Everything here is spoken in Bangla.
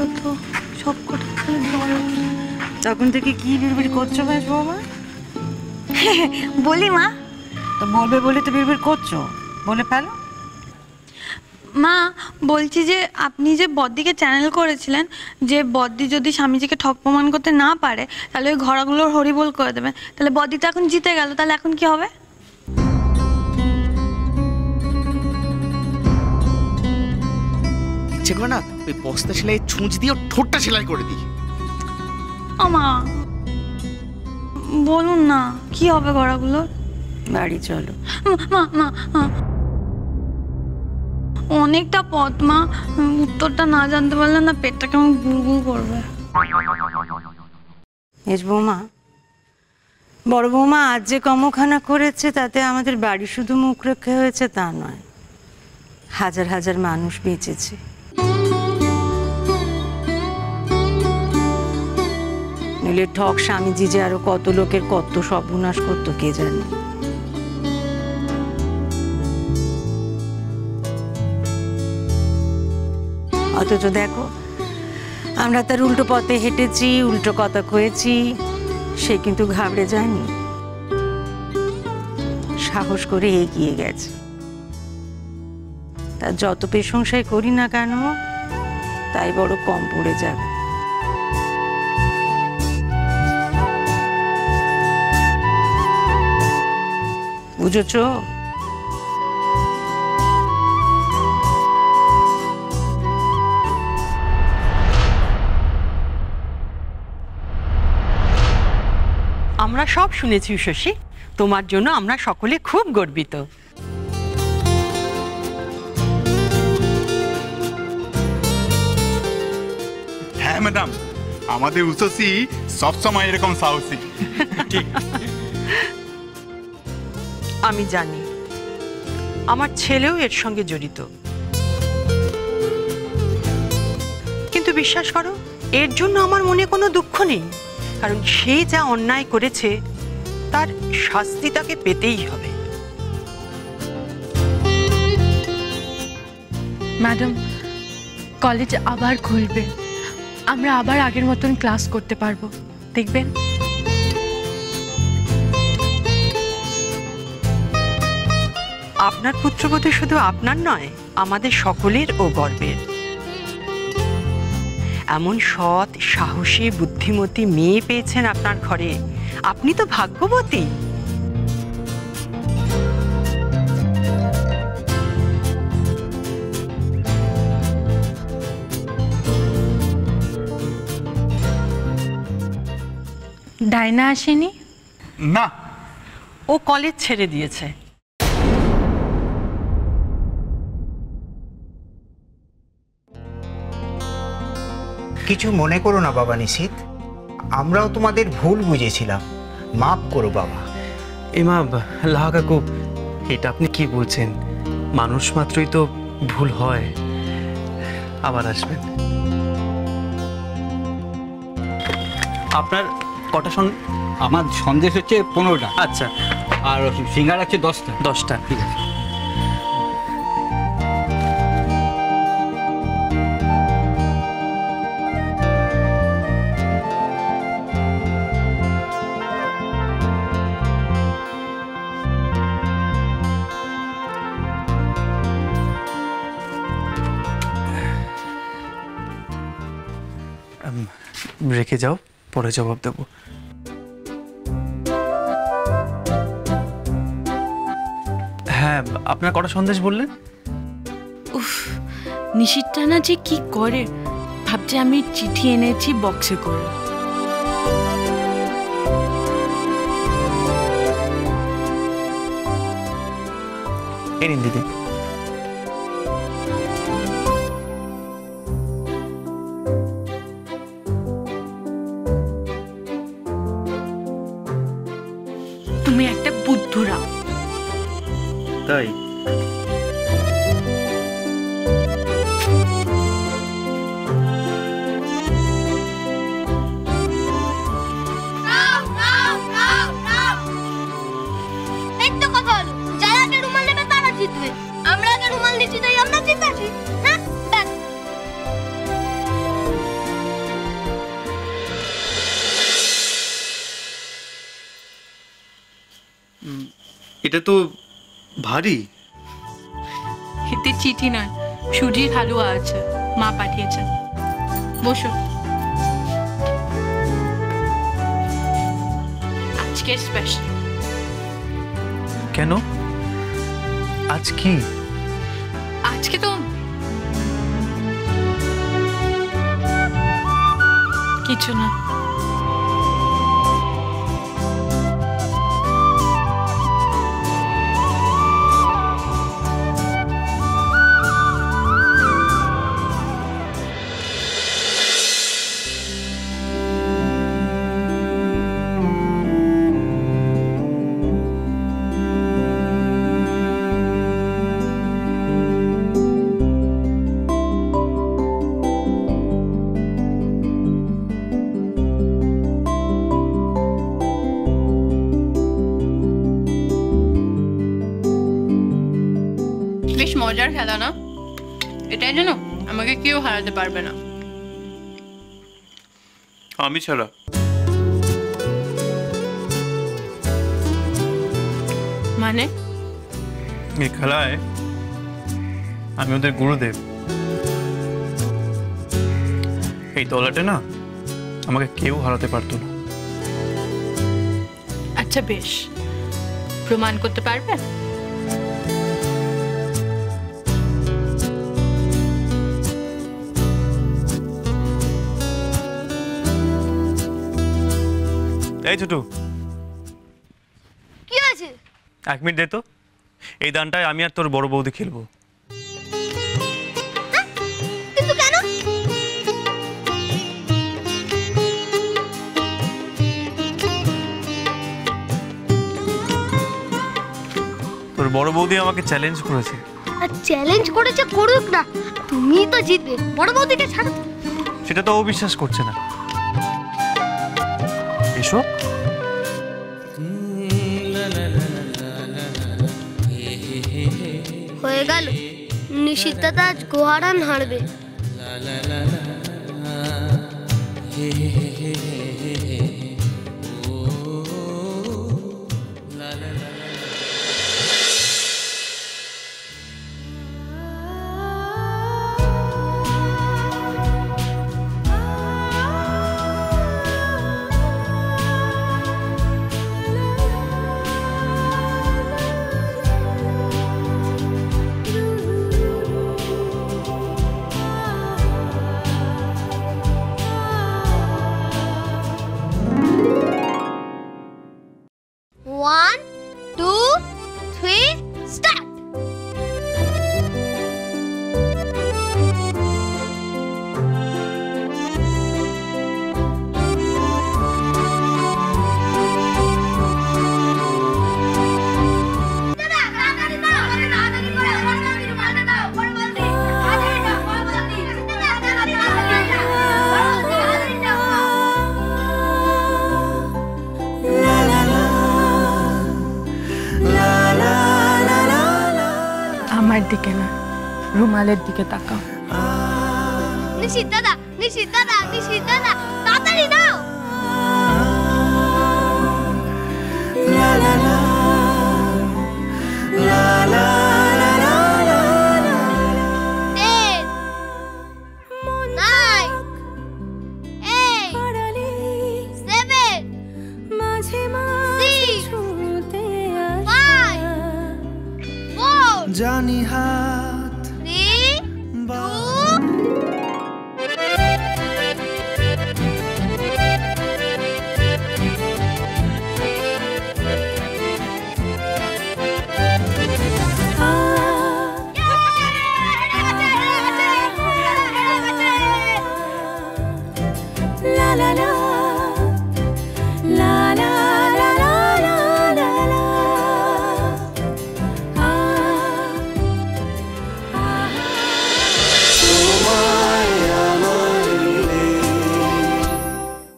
বলো তো, সব কটা জল। তখন থেকে কি বিড়বিড় করছো বেশ বাবা? বলি মা। তো বলবে বলে তো বিড়বিড় করছো, বলে ফেলো। মা বলছি যে আপনি যে বদ্দিকে চ্যানেল করেছিলেন, যে বদ্দি যদি স্বামীজিকে ঠক প্রমাণ করতে না পারে তাহলে ওই ঘোড়াগুলোর হরিবোল করে দেবেন, তাহলে বদ্দি তো এখন জিতে গেল, তাহলে এখন কি হবে? ইচ্ছে করে না ওই বস্তা সেলাই ছুঁচ দিয়ে ঠোঁটটা সেলাই করে দিই। ও মা বলুন না কি হবে ঘোড়াগুলোর? বাড়ি চলো। মা মা মা, অনেকটা পথ মা, উত্তরটা না জানতে পারলে না পেটটা কেমন গুড়গুড় করবে। এস বৌমা, বড় বৌমা আজ যে কর্মখানা করেছে তাতে আমাদের বাড়ি শুধু মুখ রক্ষা হয়েছে তা নয়, হাজার হাজার মানুষ বেঁচেছে। নইলে ঠক স্বামীজি যে আরো কত লোকের কত সর্বনাশ করতো কে জানে। অথচ দেখো আমরা তার উল্টো পথে হেঁটেছি, উল্টো কথা কয়েছি, সে কিন্তু ঘাবড়ে যায়নি, সাহস করে এগিয়ে গেছে। তার যত প্রশংসাই করি না কেন তাই বড় কম পড়ে যাবে। বুঝেছ? আমরা সব শুনেছি শশী, তোমার জন্য আমরা সকলে খুব গর্বিত। হ্যাঁ ম্যাডাম, আমাদের উষসী সবসময় এরকম সাহসী। ঠিক। আমি জানি আমার ছেলেও এর সঙ্গে জড়িত, কিন্তু বিশ্বাস করো এর জন্য আমার মনে কোনো দুঃখ নেই, কারণ সে যা অন্যায় করেছে তার শাস্তি তাকে পেতেই হবে। ম্যাডাম, কলেজ আবার খুলবে, আমরা আবার আগের মতন ক্লাস করতে পারবো, দেখবেন। আপনার পুত্রবধূ শুধু আপনার নয়, আমাদের সকলের ও গর্বের। এমন সৎ, সাহসী, বুদ্ধিমতী মেয়ে পেয়েছেন আপনার ঘরে, আপনি তো ভাগ্যবতী। ডায়না আসেনি? না, ও কলেজ ছেড়ে দিয়েছে। কিছু মনে করো না বাবা নিশীথ, আমরাও তোমাদের ভুল বুঝেছিলাম, মাফ করো বাবা। এমা লাহা কাকু, এটা আপনি কি বলছেন? মানুষ মাত্রই তো ভুল হয়। আবার আসবেন। আপনার কটা আমার সন্দেশ হচ্ছে 15টা। আচ্ছা, আর সিঙ্গারা হচ্ছে 10টা। 10টা, ঠিক আছে। রেখে যাও, পরে জবাব দেব। হ্যাঁ, আপনার কটা সন্দেশ বললেন? উফ, নিশিতটা না যে কি করে, ভাবছে আমি চিঠি এনেছি বক্সে করে। এই নিন দিদি। তুমি একটা বুদ্ধুরা। তাই? এই তো কথা হলো, যারা রুমাল নেবে তারা জিতবে। এটা তো ভারী। এতে চিঠি নয়, সুজির হালুয়া আছে, মা পাঠিয়েছেন। বসো। আজকে স্পেশাল। কেন? আজ কি? আজকে তো কিছু না। বেশ মজার খেলা না? এটাই জানো, আমাকে কেউ হারাতে পারবে না। আমি ছাড়া? মানে? এই খেলায় আমি ওদের গুরুদেব। এই তলাটে না আমাকে কেউ হারাতে পারতো না। আচ্ছা বেশ, প্রমাণ করতে পারবে? এই ছোটু, কি আছে? 1 মিনিট দে তো। এই দানটায় আমি আর তোর বড় বৌদি খেলবো। কিন্তু কেন? তোর বড় বৌদি আমাকে চ্যালেঞ্জ করেছে। আর চ্যালেঞ্জ করেছে, করুক না, তুমি তো জিতবে। বড় বৌদিকে ছাড়ো। সেটা তো ও বিশ্বাস করছে না। এসো। হয়ে গেল, নিশিতা আজ গোহারান হারবে। One, two, three, start! আমার দিকে না, রুমালের দিকে তাকাও। নিশিত দাদা, নিশিত দাদা, নিশিত দাদা, তাড়াতাড়ি নাও। জানি হা